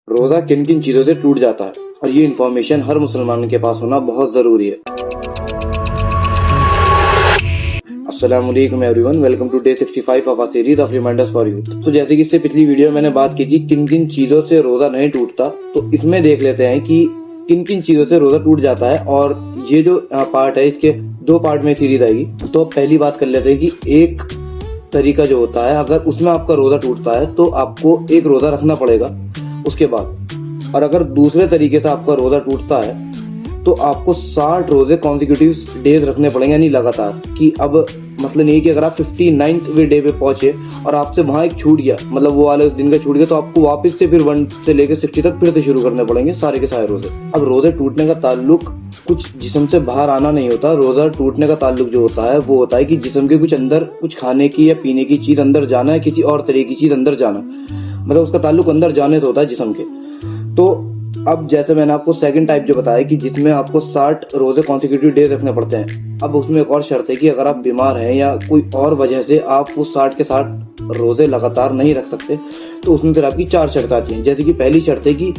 रोजा किन किन चीजों से टूट जाता है और ये इन्फॉर्मेशन हर मुसलमान के पास होना बहुत जरूरी है। अस्सलाम वालेकुम everyone, welcome to day 65 of a series of reminders for youth. तो जैसे कि इससे पिछली वीडियो में मैंने बात की थी किन किन चीजों से रोजा नहीं टूटता, तो इसमें देख लेते हैं कि किन किन चीजों से रोजा टूट जाता है। और ये जो पार्ट है इसके दो पार्ट में सीरीज आएगी। तो पहली बात कर लेते हैं कि एक तरीका जो होता है, अगर उसमें आपका रोजा टूटता है तो आपको एक रोजा रखना पड़ेगा उसके बाद। और अगर दूसरे तरीके से आपका रोजा टूटता है तो आपको 60 रोजे कॉन्सिक्यूटिव डेज रखने पड़ेंगे, यानी लगातार। कि अब मतलब नहीं कि अगर आप 59वें डे पे पहुंचे और आपसे वहां एक छूट गया, मतलब वो वाले दिन का छूट गया, तो आपको वापस से फिर 1 से लेकर 60 तक फिर से शुरू करने पड़ेंगे सारे के सारे रोजे। अब रोजे टूटने का ताल्लुक कुछ जिस्म से बाहर आना नहीं होता। रोजा टूटने का ताल्लुक जो होता है वो होता है कि जिस्म के कुछ अंदर कुछ खाने की या पीने की चीज अंदर जाना है, किसी और तरह की चीज अंदर जाना, मतलब उसका ताल्लुक अंदर जाने से होता है जिस्म के। तो अब जैसे मैंने आपको सेकंड टाइप जो बताया कि जिसमें आपको 60 रोजे कॉन्सिक्यूटिव डेज रखने पड़ते हैं। अब उसमें एक और शर्त है कि अगर आप बीमार हैं या कोई और वजह से आप उस 60 के 60 रोजे लगातार नहीं रख सकते, तो उसमें फिर आपकी 4 शर्त आती हैं। जैसे कि पहली शर्त है कि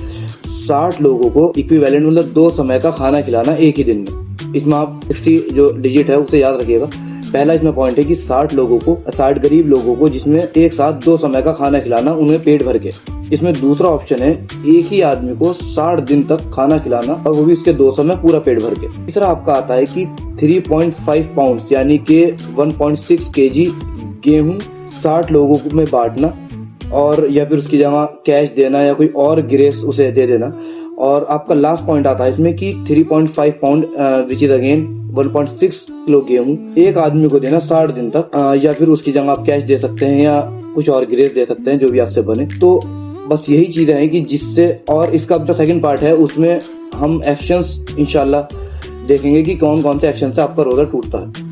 60 लोगों को इक्विवेलेंट मतलब 2 समय का खाना खिलाना एक ही दिन में। इसमें आप 60 जो डिजिट है उसे याद रखिएगा। पहला इसमें पॉइंट है कि 60 लोगों को, 60 गरीब लोगों को, जिसमें एक साथ 2 समय का खाना खिलाना, उन्हें पेट भर के। इसमें दूसरा ऑप्शन है एक ही आदमी को 60 दिन तक खाना खिलाना, और वो भी इसके 2 समय पूरा पेट भर के। तीसरा आपका आता है कि 3.5 पाउंड यानी कि 1.6 केजी गेहूं 60 लोगों में बांटना, और या फिर उसकी जगह कैश देना या कोई और ग्रेस उसे दे देना। और आपका लास्ट पॉइंट आता है इसमें कि 3.5 pound which is again 1.6 kilo गेहूं एक आदमी को देना 60 दिन तक, या फिर उसकी जगह आप कैश दे सकते हैं या कुछ और ग्रेस दे सकते हैं, जो भी आपसे बने। तो बस यही चीजें हैं कि जिससे, और इसका जो सेकंड पार्ट है उसमें हम एक्शंस इंशाल्लाह देखेंगे कि कौन कौन से एक्शन से आपका रोजा टूटता है।